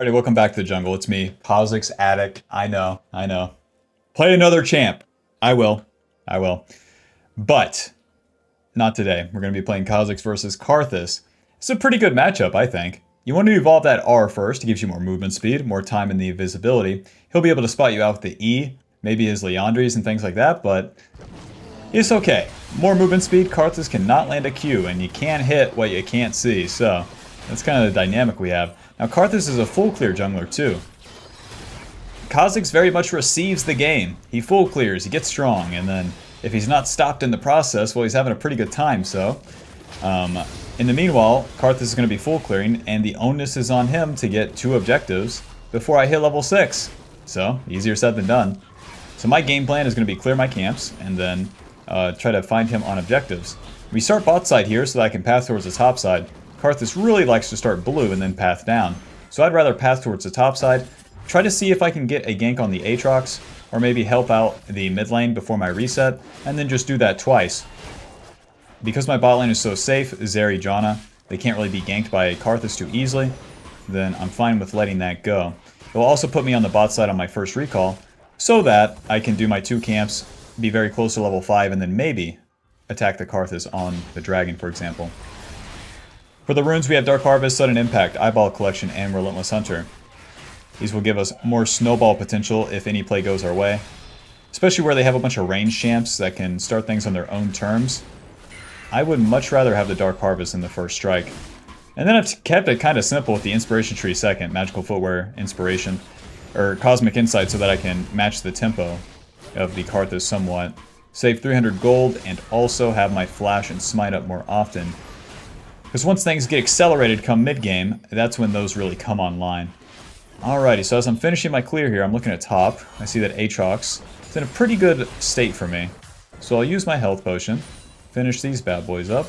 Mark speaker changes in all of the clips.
Speaker 1: Alrighty, welcome back to the jungle. It's me, Kha'zix Addict. I know, I know. Play another champ. I will. I will. But, not today. We're going to be playing Kha'zix versus Karthus. It's a pretty good matchup, I think. You want to evolve that R first. It gives you more movement speed, more time in the invisibility. He'll be able to spot you out with the E, maybe his Leandries and things like that, but it's okay. More movement speed, Karthus cannot land a Q, and you can't hit what you can't see, so that's kind of the dynamic we have. Now, Karthus is a full clear jungler, too. Kha'zix very much receives the game. He full clears, he gets strong, and then if he's not stopped in the process, well, he's having a pretty good time, so. In the meanwhile, Karthus is going to be full clearing, and the onus is on him to get 2 objectives before I hit level 6. So, easier said than done. So my game plan is going to be clear my camps, and then try to find him on objectives. We start bot side here so that I can path towards the top side. Karthus really likes to start blue and then path down. So I'd rather path towards the top side, try to see if I can get a gank on the Aatrox, or maybe help out the mid lane before my reset, and then just do that twice. Because my bot lane is so safe, Zeri, Janna, they can't really be ganked by Karthus too easily, then I'm fine with letting that go. It will also put me on the bot side on my first recall, so that I can do my 2 camps, be very close to level 5, and then maybe attack the Karthus on the dragon, for example. For the runes, we have Dark Harvest, Sudden Impact, Eyeball Collection, and Relentless Hunter. These will give us more snowball potential if any play goes our way. Especially where they have a bunch of range champs that can start things on their own terms. I would much rather have the Dark Harvest in the first strike. And then I've kept it kind of simple with the Inspiration Tree second, Magical Footwear, Inspiration, or Cosmic Insight so that I can match the tempo of the Karthus somewhat. Save 300 gold and also have my Flash and Smite up more often. Because once things get accelerated come mid-game, that's when those really come online. Alrighty, so as I'm finishing my clear here, I'm looking at top. I see that Aatrox is in a pretty good state for me. So I'll use my health potion, finish these bad boys up.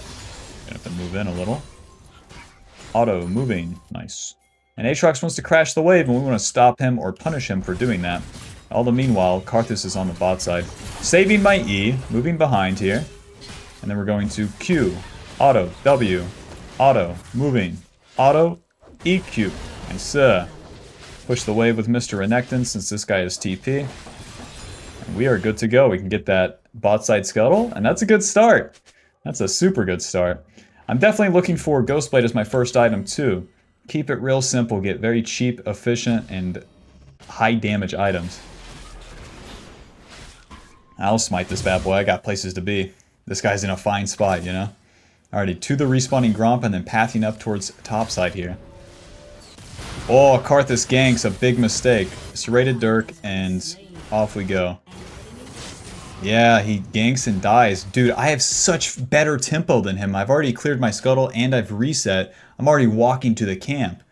Speaker 1: Gonna have to move in a little. Auto moving, nice. And Aatrox wants to crash the wave, and we want to stop him or punish him for doing that. All the meanwhile, Karthus is on the bot side. Saving my E, moving behind here. And then we're going to Q, auto, W, auto, moving, auto, EQ. Nice. Push the wave with Mr. Renekton since this guy is TP. And we are good to go. We can get that bot side scuttle, and that's a good start. That's a super good start. I'm definitely looking for Ghostblade as my first item too. Keep it real simple, get very cheap, efficient, and high damage items. I'll smite this bad boy. I got places to be. This guy's in a fine spot, you know? Alrighty, to the respawning Gromp and then pathing up towards top side here. Oh, Karthus ganks, a big mistake. Serrated Dirk, and off we go. Yeah, he ganks and dies. Dude, I have such better tempo than him. I've already cleared my scuttle and I've reset. I'm already walking to the camp.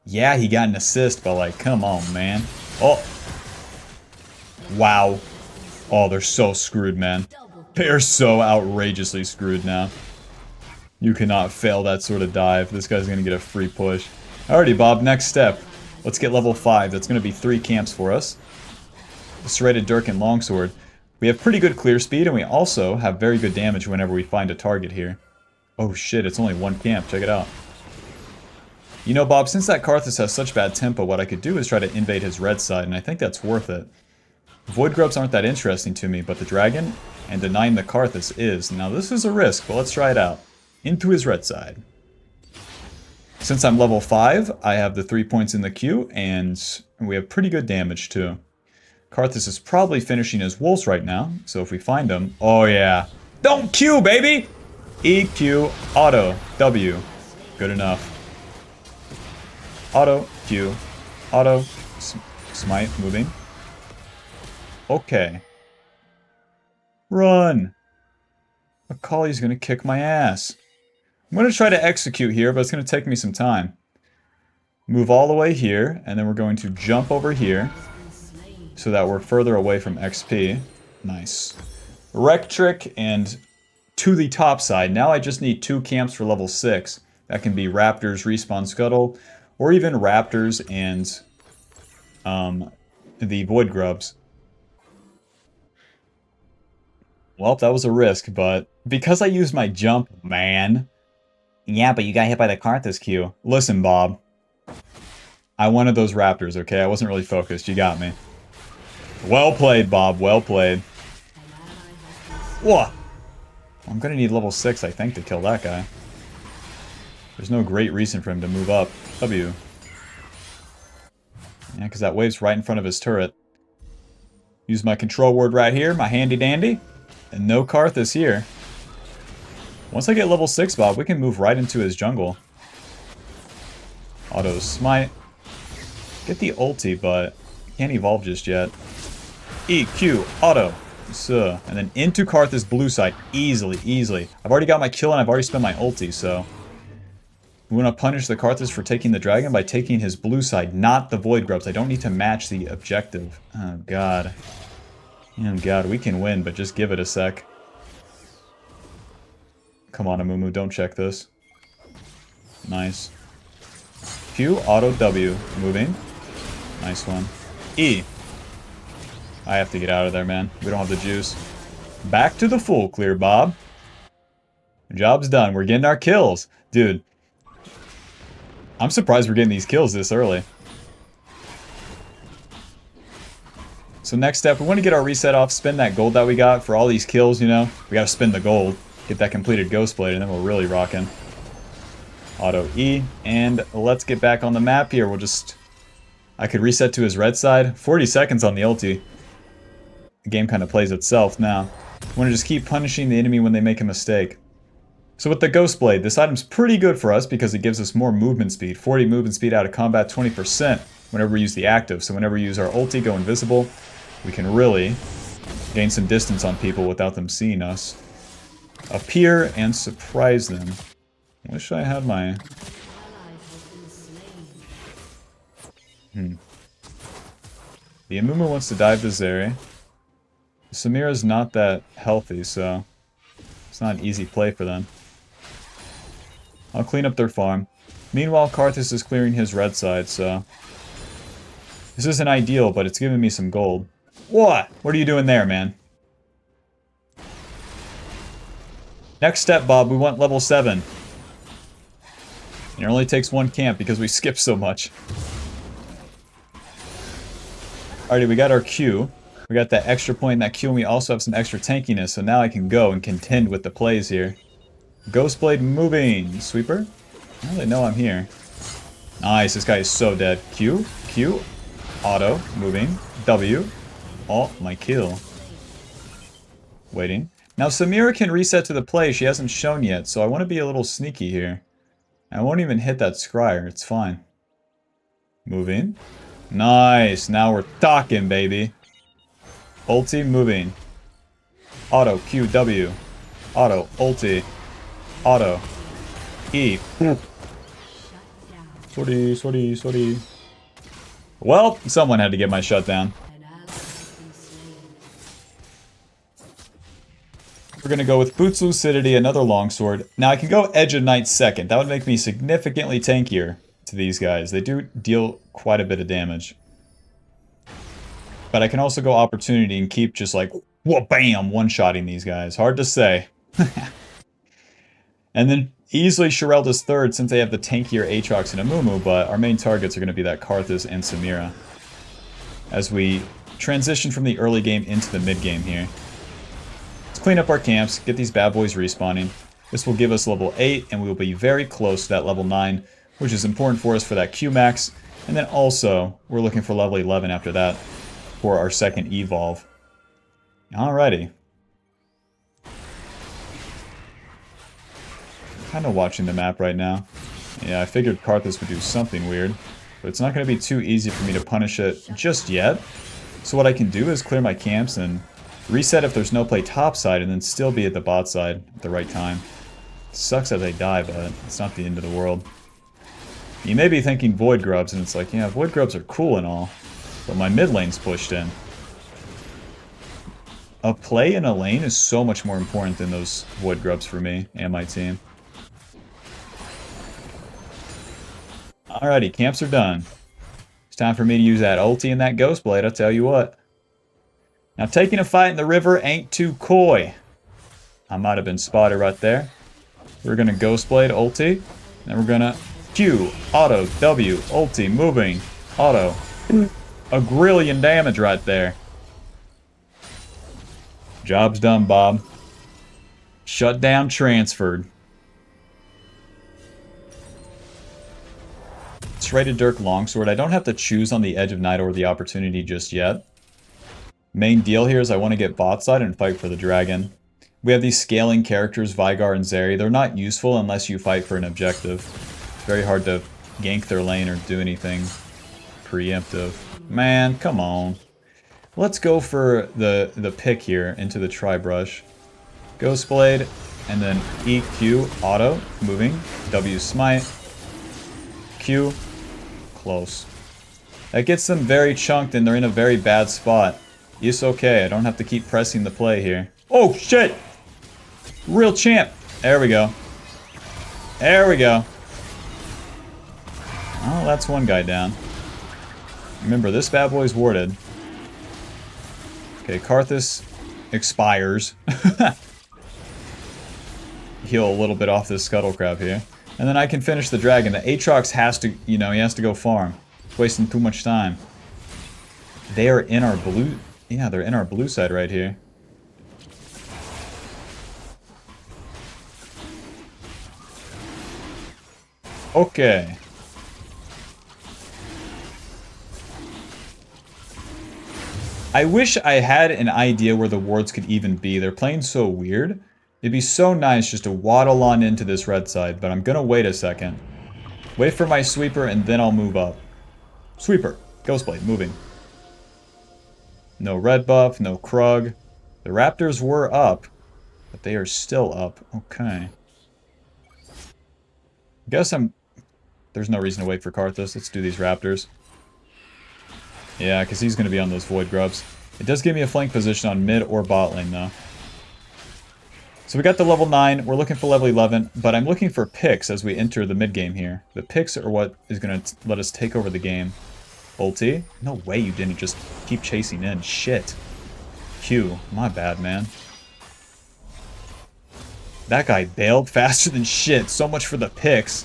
Speaker 1: Yeah, he got an assist, but like, come on, man. Oh. Wow. Oh, they're so screwed, man. They're so outrageously screwed now. You cannot fail that sort of dive. This guy's gonna get a free push. Alrighty, Bob, next step. Let's get level 5. That's gonna be 3 camps for us. Serrated Dirk and Longsword. We have pretty good clear speed, and we also have very good damage whenever we find a target here. Oh shit, it's only 1 camp. Check it out. You know, Bob, since that Karthus has such bad tempo, what I could do is try to invade his red side, and I think that's worth it. Void Grubs aren't that interesting to me, but the dragon and denying the Karthus is. Now this is a risk, but let's try it out. Into his red side. Since I'm level 5, I have the 3 points in the queue, and we have pretty good damage too. Karthus is probably finishing his wolves right now, so if we find him... Oh yeah. Don't Q, baby! EQ, auto, W. Good enough. Auto, Q, auto, smite, moving. Okay. Run! Akali's gonna kick my ass. I'm gonna try to execute here, but it's gonna take me some time. Move all the way here, and then we're going to jump over here so that we're further away from XP. Nice. Wreck trick and to the top side. Now I just need 2 camps for level 6. That can be Raptors, Respawn Scuttle, or even Raptors and the Void Grubs. Well, that was a risk, but because I used my jump, man. Yeah, but you got hit by the Karthus Q. Listen, Bob. I wanted those raptors, okay? I wasn't really focused. You got me. Well played, Bob. Well played. Whoa! I'm gonna need level 6, I think, to kill that guy. There's no great reason for him to move up. W. Yeah, because that wave's right in front of his turret. Use my control word right here, my handy dandy. And no Kha'Zix here. Once I get level 6, Bob, we can move right into his jungle. Auto smite. Get the ulti, but can't evolve just yet. E, Q, auto. So, and then into Kha'Zix blue side. Easily, easily. I've already got my kill and I've already spent my ulti, so... We want to punish the Kha'Zix for taking the dragon by taking his blue side, not the Void Grubs. I don't need to match the objective. Oh, God. Oh, God, we can win, but just give it a sec. Come on, Amumu, don't check this. Nice. Q, auto, W. Moving. Nice one. E. I have to get out of there, man. We don't have the juice. Back to the full clear, Bob. Job's done. We're getting our kills. Dude. I'm surprised we're getting these kills this early. So next step, we want to get our reset off, spend that gold that we got for all these kills, you know. We got to spend the gold, get that completed ghost blade, and then we're really rocking. Auto E, and let's get back on the map here. We'll just... I could reset to his red side. 40 seconds on the ulti. The game kind of plays itself now. I want to just keep punishing the enemy when they make a mistake. So with the Ghost Blade, this item's pretty good for us because it gives us more movement speed. 40 movement speed out of combat, 20% whenever we use the active. So whenever we use our ulti, go invisible, we can really gain some distance on people without them seeing us. Appear and surprise them. Wish I had my... The Amumu wants to dive to Zeri. Samira's not that healthy, so it's not an easy play for them. I'll clean up their farm. Meanwhile, Kha'Zix is clearing his red side, so... This isn't ideal, but it's giving me some gold. What? What are you doing there, man? Next step, Bob, we want level 7. And it only takes one camp because we skip so much. Alrighty, we got our Q. We got that extra point in that Q, and we also have some extra tankiness, so now I can go and contend with the plays here. Ghostblade moving. Sweeper? Well, they know I'm here. Nice, this guy is so dead. Q, Q, auto, moving, W. Oh, my kill. Waiting. Now, Samira can reset to the play she hasn't shown yet, so I want to be a little sneaky here. I won't even hit that Scryer, it's fine. Moving. Nice, now we're talking, baby. Ulti, moving. Auto, Q, W. Auto, ulti. Auto. E. Sorry. Well, someone had to get my shutdown. We're going to go with Boots Lucidity, another longsword. Now I can go Edge of Night second. That would make me significantly tankier to these guys. They do deal quite a bit of damage. But I can also go Opportunity and keep just like, whoa, bam, one-shotting these guys. Hard to say. And then easily Shirelda's third since they have the tankier Aatrox and Amumu, but our main targets are going to be that Kha'Zix and Samira. As we transition from the early game into the mid game here. Let's clean up our camps, get these bad boys respawning. This will give us level 8, and we will be very close to that level 9, which is important for us for that Q max. And then also, we're looking for level 11 after that for our second evolve. Alrighty. Kind of watching the map right now. Yeah, I figured Kha'Zix would do something weird, but it's not going to be too easy for me to punish it just yet. So what I can do is clear my camps and reset if there's no play topside, and then still be at the bot side at the right time. Sucks that they die, but it's not the end of the world. You may be thinking Void Grubs, and it's like, yeah, Void Grubs are cool and all, but my mid lane's pushed in. A play in a lane is so much more important than those Void Grubs for me and my team. Alrighty, camps are done. It's time for me to use that ulti and that Ghost Blade, I'll tell you what. Now, taking a fight in the river ain't too coy. I might have been spotted right there. We're going to Ghost Blade ulti, then we're going to Q, auto, W, ulti, moving, auto. A grillion damage right there. Job's done, Bob. Shut down, transferred. Serrated Dirk Longsword. I don't have to choose on the Edge of Night or the Opportunity just yet. Main deal here is I want to get bot side and fight for the dragon. We have these scaling characters, Vigar and Zeri. They're not useful unless you fight for an objective. It's very hard to gank their lane or do anything preemptive. Man, come on. Let's go for the pick here into the Tri-Brush. Ghost Blade, and then EQ, auto, moving, W smite, Q, close. That gets them very chunked and they're in a very bad spot. It's okay, I don't have to keep pressing the play here. Oh shit! Real champ! There we go. There we go. Oh, that's one guy down. Remember, this bad boy's warded. Okay, Kha'zix expires. Heal a little bit off this scuttle crab here. And then I can finish the dragon. The Aatrox has to, you know, he has to go farm. It's wasting too much time. They are in our blue... Yeah, they're in our blue side right here. Okay. I wish I had an idea where the wards could even be. They're playing so weird. It'd be so nice just to waddle on into this red side, but I'm gonna wait a second. Wait for my sweeper and then I'll move up. Sweeper. Ghostblade, moving. No red buff, no Krug. The Raptors were up, but they are still up. Okay. Guess there's no reason to wait for Kha'zix. Let's do these Raptors. Yeah, because he's going to be on those Void Grubs. It does give me a flank position on mid or bot lane, though. So we got the level 9. We're looking for level 11, but I'm looking for picks as we enter the mid game here. The picks are what is going to let us take over the game. Ulti? No way you didn't just keep chasing in. Shit. Q. My bad, man. That guy bailed faster than shit. So much for the picks.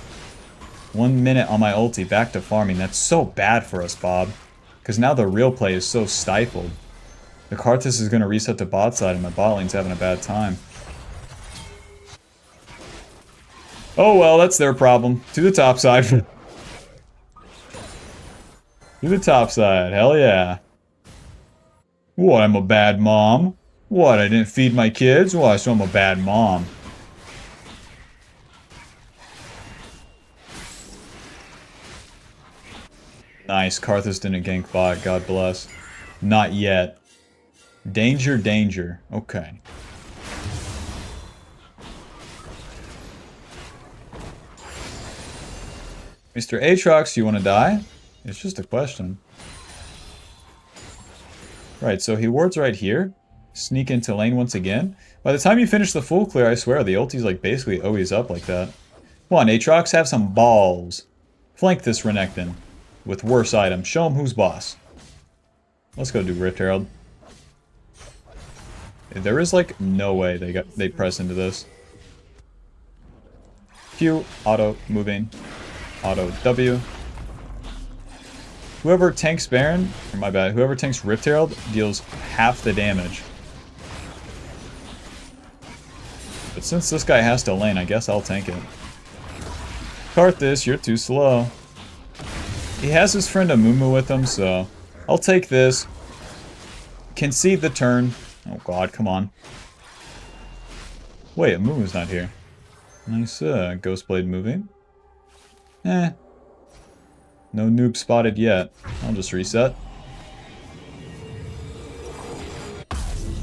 Speaker 1: 1 minute on my ulti. Back to farming. That's so bad for us, Bob. Because now the real play is so stifled. The Kha'zix is going to reset to bot side and my bot lane's having a bad time. Oh well, that's their problem. To the top side. To the top side. Hell yeah. What, I'm a bad mom? What, I didn't feed my kids? Why, so I'm a bad mom. Nice, Kha'zix didn't gank bot, God bless. Not yet. Danger, danger. Okay. Mr. Aatrox, you want to die? It's just a question. Right, so he wards right here. Sneak into lane once again. By the time you finish the full clear, I swear, the ulti's like basically always up like that. Come on, Aatrox, have some balls. Flank this Renekton with worse items. Show him who's boss. Let's go do Rift Herald. There is like no way they press into this. Q, auto, moving, auto, W. Whoever tanks Baron, or my bad, whoever tanks Rift Herald deals half the damage. But since this guy has to lane, I guess I'll tank it. Kha'zix, you're too slow. He has his friend Amumu with him, so I'll take this. Concede the turn. Oh god, come on. Wait, Amumu's not here. Nice, Ghostblade moving. Eh. No noob spotted yet. I'll just reset.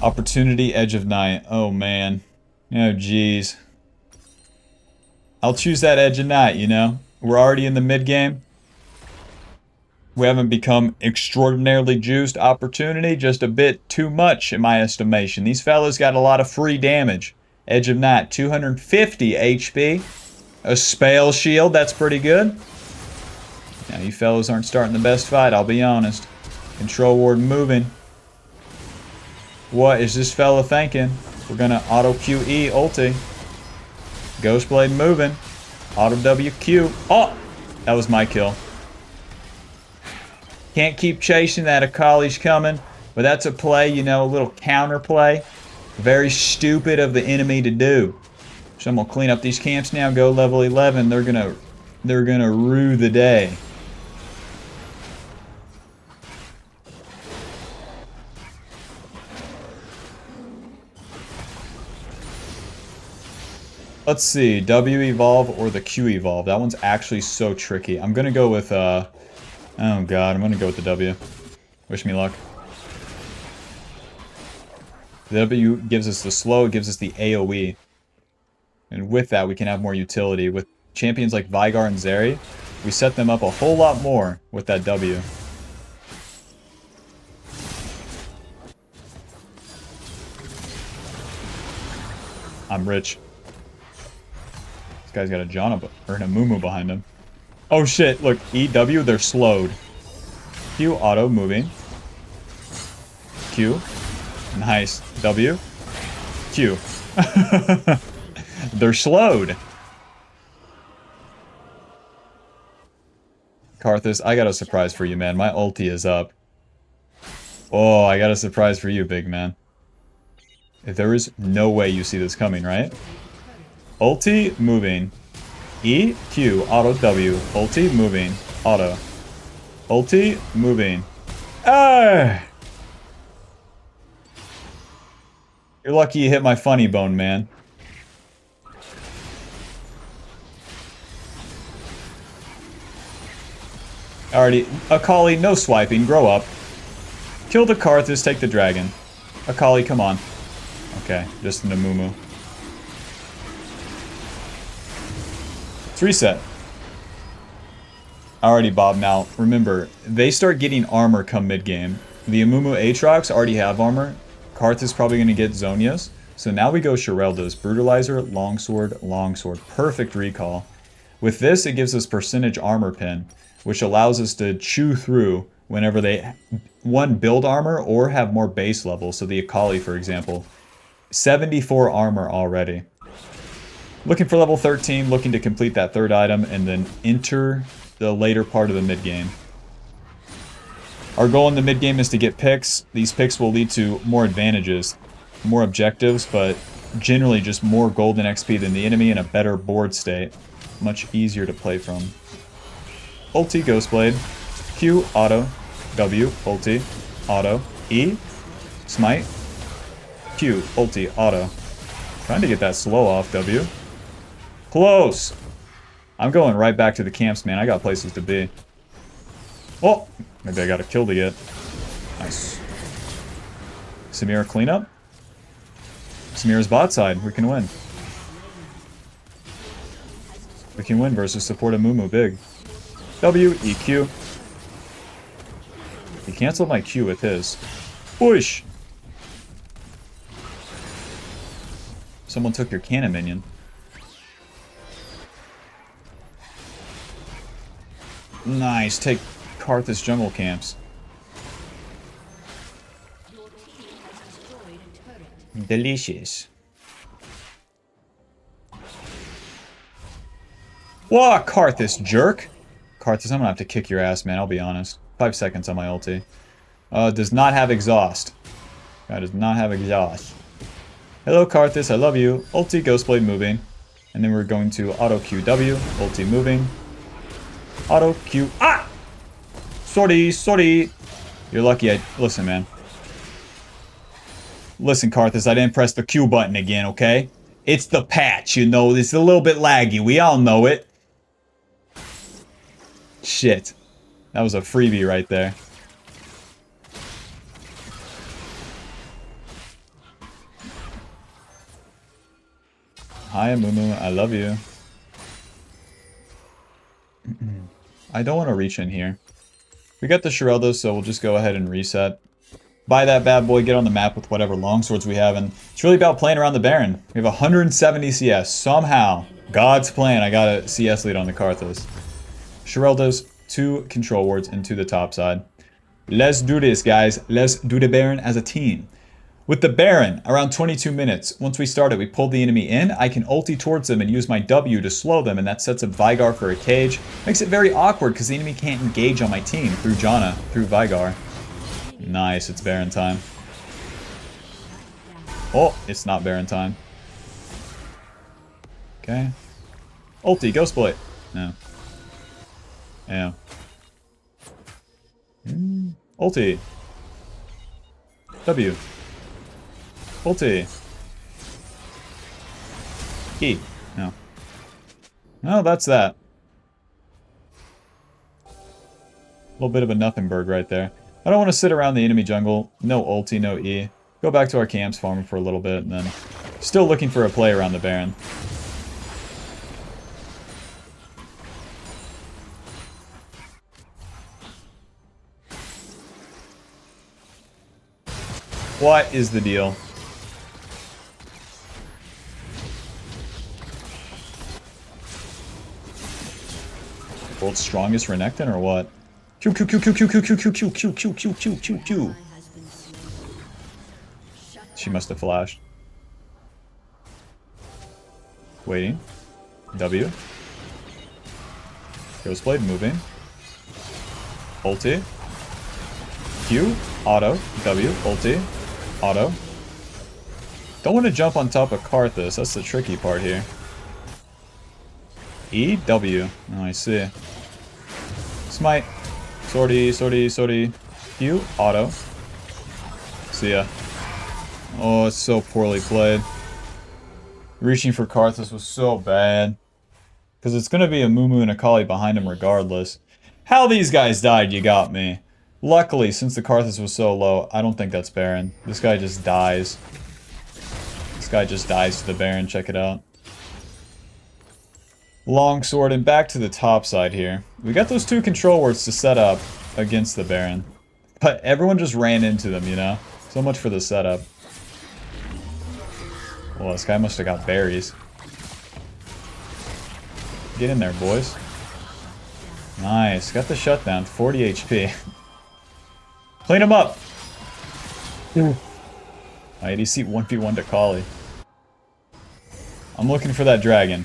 Speaker 1: Opportunity, Edge of Night. Oh man. Oh jeez. I'll choose that Edge of Night, you know? We're already in the mid game. We haven't become extraordinarily juiced. Opportunity, just a bit too much in my estimation. These fellas got a lot of free damage. Edge of Night, 250 HP. A Spell Shield, that's pretty good. Now, you fellas aren't starting the best fight, I'll be honest. Control Ward moving. What is this fella thinking? We're gonna auto QE ulti. Ghostblade moving. Auto WQ. Oh! That was my kill. Can't keep chasing that. Akali's coming. But that's a play, you know, a little counter play. Very stupid of the enemy to do. So I'm gonna clean up these camps now, go level 11. They're gonna rue the day. Let's see, W evolve or the Q evolve. That one's actually so tricky. I'm gonna go with, oh god, I'm gonna go with the W. Wish me luck. The W gives us the slow, it gives us the AoE. And with that, we can have more utility. With champions like Veigar and Zeri, we set them up a whole lot more with that W. I'm rich. Guy's got a Janna or an Amumu behind him. Oh shit, look, EW, they're slowed. Q, auto, moving. Q. Nice. W. Q. They're slowed. Kha'zix, I got a surprise for you, man. My ulti is up. Oh, I got a surprise for you, big man. There is no way you see this coming, right? Ulti, moving. E, Q, auto, W. Ulti, moving. Auto. Ulti, moving. Ah! You're lucky you hit my funny bone, man. Alrighty. Akali, no swiping. Grow up. Kill the Kha'zix, take the dragon. Akali, come on. Okay, just an Amumu. Let's reset. Alrighty, Bob. Now, remember, they start getting armor come mid-game. The Amumu Aatrox already have armor. Kha'zix is probably going to get Zhonya's. So now we go Shirelda's. Brutalizer, Longsword, Longsword. Perfect recall. With this, it gives us percentage armor pin, which allows us to chew through whenever they, one, build armor or have more base level. So the Akali, for example, 74 armor already. Looking for level 13, looking to complete that third item, and then enter the later part of the mid-game. Our goal in the mid-game is to get picks. These picks will lead to more advantages, more objectives, but generally just more golden XP than the enemy and a better board state. Much easier to play from. Ulti, Ghostblade. Q, auto. W, ulti. Auto. E, smite. Q, ulti, auto. Trying to get that slow off, W. Close! I'm going right back to the camps, man. I got places to be. Oh! Maybe I got a kill to get. Nice. Samira cleanup. Samira's bot side. We can win. We can win versus support Amumu big. W, EQ. He canceled my Q with his. Push! Someone took your cannon minion. Nice, take Kha'zix jungle camps. Delicious. Whoa, Kha'zix, jerk! Kha'zix, I'm gonna have to kick your ass, man, I'll be honest. 5 seconds on my ulti. Does not have exhaust. Guy does not have exhaust. Hello, Kha'zix, I love you. Ulti, Ghostblade moving. And then we're going to auto QW, ulti moving. Auto Q. Ah! Sorry, sorry. You're lucky I... Listen, man. Listen, Kha'zix, I didn't press the Q button again, okay? It's the patch, you know. It's a little bit laggy. We all know it. Shit. That was a freebie right there. Hi, Amumu. I love you. I don't want to reach in here. We got the Shirelda, so we'll just go ahead and reset. Buy that bad boy, get on the map with whatever longswords we have, and it's really about playing around the Baron. We have 170 CS. Somehow, God's plan, I got a CS lead on the Kha'zix. Shirelda's 2 control wards into the top side. Let's do this, guys. Let's do the Baron as a team. With the Baron, around 22 minutes. Once we start it, we pull the enemy in. I can ulti towards them and use my W to slow them, and that sets up Veigar for a cage. Makes it very awkward because the enemy can't engage on my team through Janna, through Veigar. Nice, it's Baron time. Oh, it's not Baron time. Okay. Ulti, Ghost Blade. No. Yeah. Ulti. W. Ulti. E. No. No, that's that. A little bit of a nothingburg right there. I don't want to sit around the enemy jungle. No ulti, no E. Go back to our camps, farming for a little bit, and then still looking for a play around the Baron. What is the deal? World's strongest Renekton or what? Q Q Q Q Q Q Q Q Q Q Q Q Q Q Q. She must have flashed. Waiting. W. Ghostblade moving. Ulti. Q. Auto. W. Ulti. Auto. Don't want to jump on top of Kha'zix. That's the tricky part here. E. W. Oh, I see. Smite. Sortie, sortie, sortie. Q. Auto. See ya. Oh, it's so poorly played. Reaching for Kha'zix was so bad. Because it's going to be a Mumu and a Kali behind him regardless. How these guys died, you got me. Luckily, since the Kha'zix was so low, I don't think that's Baron. This guy just dies. This guy just dies to the Baron, check it out. Longsword and back to the top side here. We got those two control wards to set up against the Baron. But everyone just ran into them, you know? So much for the setup. Well, this guy must have got berries. Get in there, boys. Nice. Got the shutdown. 40 HP. Clean him up! IDC 1v1 to Kali. I'm looking for that dragon.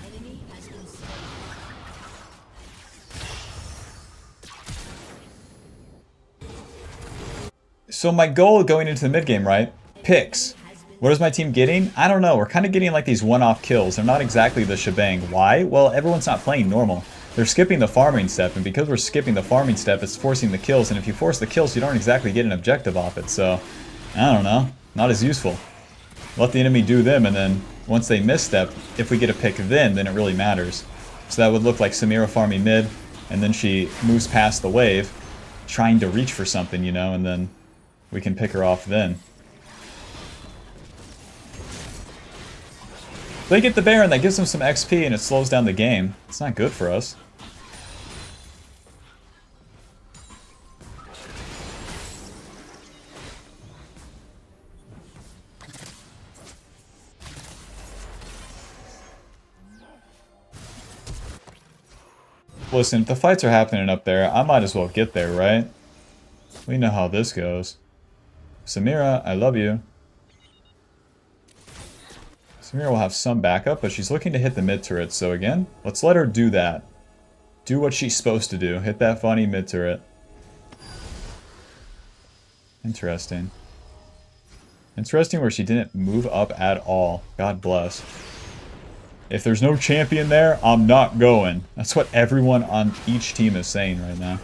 Speaker 1: So my goal going into the mid game, right? Picks. What is my team getting? I don't know. We're kind of getting like these one-off kills. They're not exactly the shebang. Why? Well, everyone's not playing normal. They're skipping the farming step, and because we're skipping the farming step, it's forcing the kills, and if you force the kills, you don't exactly get an objective off it, so I don't know. Not as useful. Let the enemy do them, and then once they misstep, if we get a pick then it really matters. So that would look like Samira farming mid, and then she moves past the wave, trying to reach for something, you know, and then we can pick her off then. They get the Baron, that gives them some XP and it slows down the game. It's not good for us. Listen, if the fights are happening up there, I might as well get there, right? We know how this goes. Samira, I love you. Samira will have some backup, but she's looking to hit the mid turret, so again, let's let her do that. Do what she's supposed to do. Hit that funny mid turret. Interesting. Interesting where she didn't move up at all. God bless. If there's no champion there, I'm not going. That's what everyone on each team is saying right now.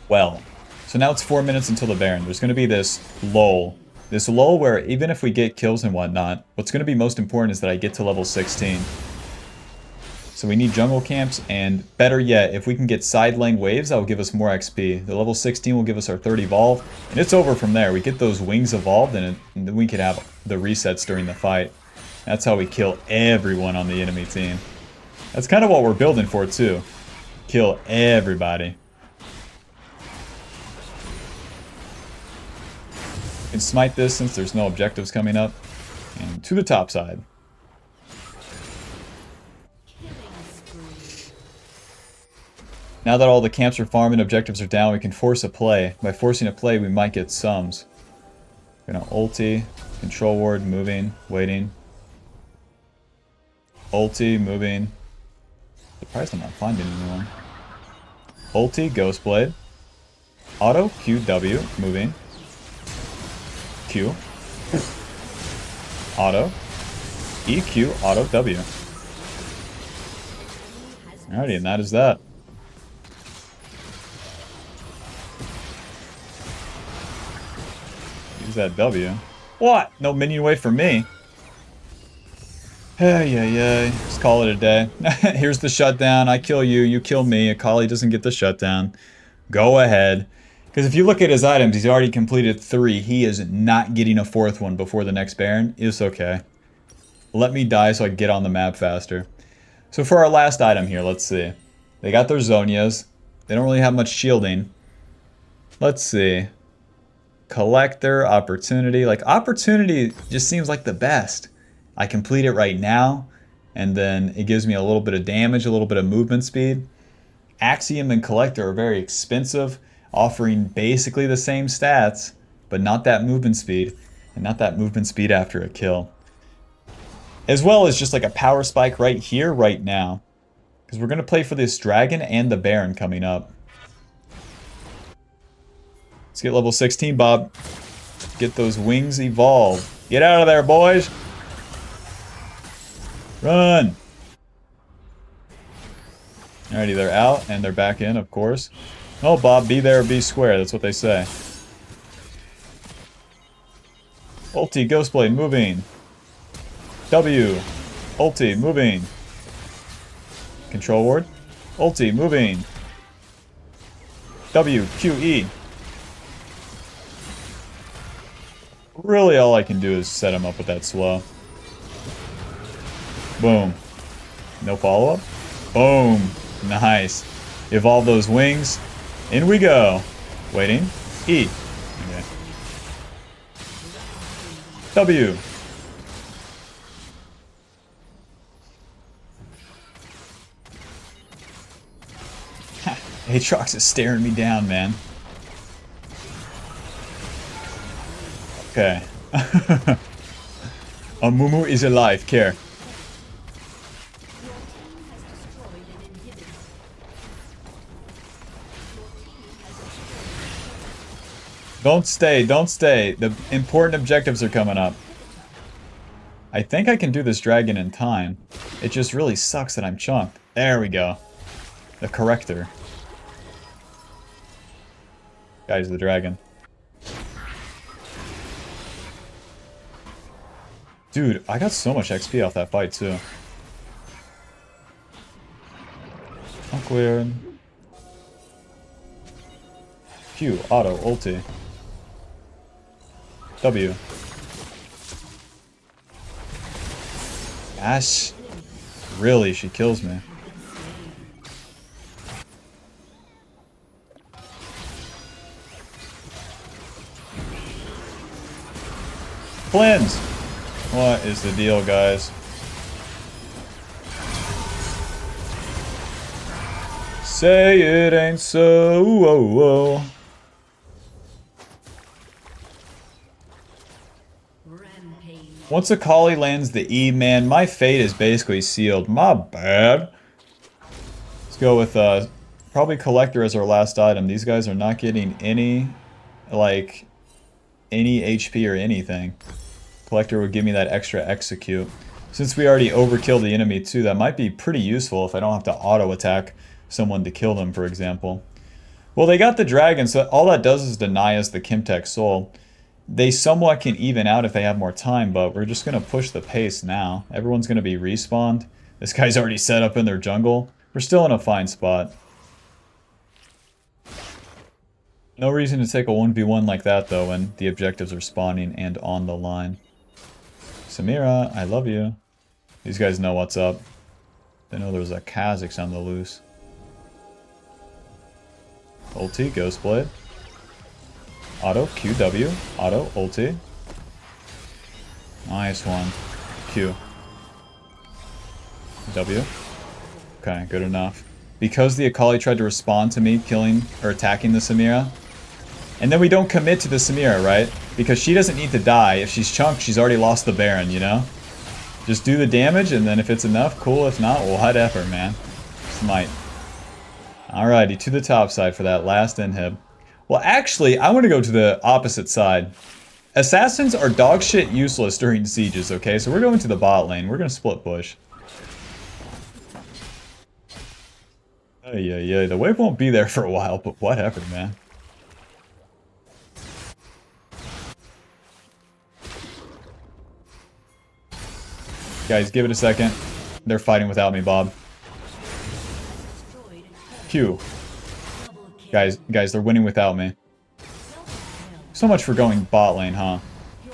Speaker 1: Well, so now it's 4 minutes until the Baron. There's going to be this lull. This lull where even if we get kills and whatnot, what's going to be most important is that I get to level 16. So we need jungle camps, and better yet, if we can get side lane waves, that will give us more XP. The level 16 will give us our 30 evolve, and it's over from there. We get those wings evolved, and then we could have the resets during the fight. That's how we kill everyone on the enemy team. That's kind of what we're building for, too. Kill everybody. We can smite this since there's no objectives coming up. And to the top side. Now that all the camps are farmed and objectives are down, we can force a play. By forcing a play, we might get sums. We're gonna ulti, control ward, moving, waiting. Ulti, moving. Surprised I'm not finding anyone. Ulti, ghost blade. Auto, QW, moving. Q. Auto. EQ, auto, W. Alrighty, and that is that. Use that W. What? No minion wave for me. Hey, yeah, yeah. Let's call it a day. Here's the shutdown. I kill you, you kill me. Akali doesn't get the shutdown. Go ahead. Because if you look at his items, he's already completed 3. He is not getting a 4th one before the next Baron. It's okay. Let me die so I can get on the map faster. So for our last item here, let's see. They got their Zonias. They don't really have much shielding. Let's see. Collector, Opportunity. Like, Opportunity just seems like the best. I complete it right now, and then it gives me a little bit of damage, a little bit of movement speed. Axiom and Collector are very expensive, offering basically the same stats, but not that movement speed, and not that movement speed after a kill. As well as just like a power spike right here, right now. Because we're going to play for this Dragon and the Baron coming up. Let's get level 16, Bob. Get those wings evolved. Get out of there, boys! Run! Alrighty, they're out, and they're back in, of course. Oh, Bob, be there or be square. That's what they say. Ulti, Ghostblade, moving. W. Ulti, moving. Control ward. Ulti, moving. W, Q, E. Really, all I can do is set him up with that slow. Boom. No follow-up? Boom. Nice. Evolve those wings. In we go. Waiting. E. Okay. W. Aatrox is staring me down, man. Okay. Amumu is alive. Care. Don't stay, don't stay. The important objectives are coming up. I think I can do this dragon in time. It just really sucks that I'm chunked. There we go. The corrector. Guy's the dragon. Dude, I got so much XP off that fight too. Uncleared. Q, auto, ulti. W. Gosh. Really, she kills me. Cleanse! What is the deal, guys? Say it ain't so. Whoa, whoa. Once Akali lands the E, man, my fate is basically sealed. My bad. Let's go with probably Collector as our last item. These guys are not getting any, like, any HP or anything. Collector would give me that extra execute. Since we already overkilled the enemy too, that might be pretty useful if I don't have to auto-attack someone to kill them, for example. Well, they got the dragon, so all that does is deny us the Kimtech soul. They somewhat can even out if they have more time, but we're just going to push the pace now. Everyone's going to be respawned. This guy's already set up in their jungle. We're still in a fine spot. No reason to take a 1v1 like that, though, when the objectives are spawning and on the line. Samira, I love you. These guys know what's up. They know there's a Kha'zix on the loose. Ulti, Ghostblade. Auto, QW. Auto, ulti. Nice one. Q. W. Okay, good enough. because the Akali tried to respond to me killing or attacking the Samira. And then we don't commit to the Samira, right? Because she doesn't need to die. If she's chunked, she's already lost the Baron, you know? Just do the damage, and then if it's enough, cool. If not, well, whatever, man. Smite. Alrighty, to the top side for that last inhib. Well, actually, I want to go to the opposite side. Assassins are dog shit useless during sieges, okay? So we're going to the bot lane. We're going to split push. Yeah, the wave won't be there for a while, but whatever, man. Guys, give it a second. They're fighting without me, Bob. Q. Guys, they're winning without me. So much for going bot lane, huh?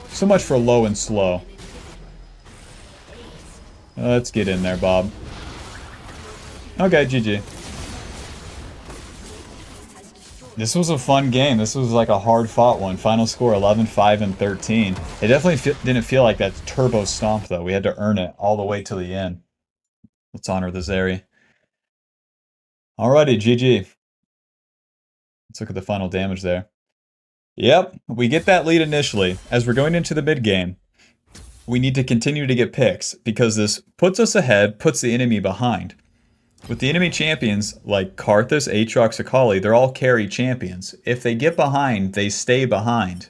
Speaker 1: So much for low and slow. Let's get in there, Bob. Okay, GG. This was a fun game. This was like a hard-fought one. Final score 11, 5, and 13. It definitely didn't feel like that turbo stomp, though. We had to earn it all the way to the end. Let's honor the Zeri. Alrighty, GG. Let's look at the final damage there. Yep, we get that lead initially. As we're going into the mid-game, we need to continue to get picks, because this puts us ahead, puts the enemy behind. With the enemy champions, like Kha'Zix, Aatrox, Akali, they're all carry champions. If they get behind, they stay behind.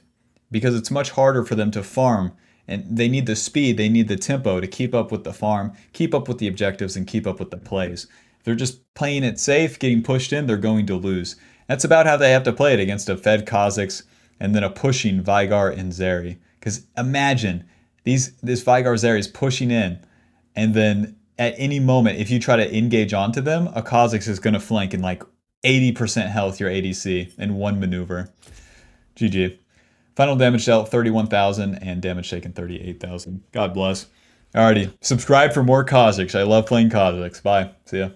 Speaker 1: Because it's much harder for them to farm. And they need the speed, they need the tempo to keep up with the farm, keep up with the objectives, and keep up with the plays. If they're just playing it safe, getting pushed in, they're going to lose. That's about how they have to play it against a fed Kha'Zix and then a pushing Veigar and Zeri. Because imagine, this Veigar Zeri is pushing in, and then at any moment, if you try to engage onto them, a Kha'Zix is going to flank in like 80% health your ADC in one maneuver. GG. Final damage dealt 31,000 and damage taken 38,000. God bless. Alrighty, subscribe for more Kha'Zix. I love playing Kha'Zix. Bye. See ya.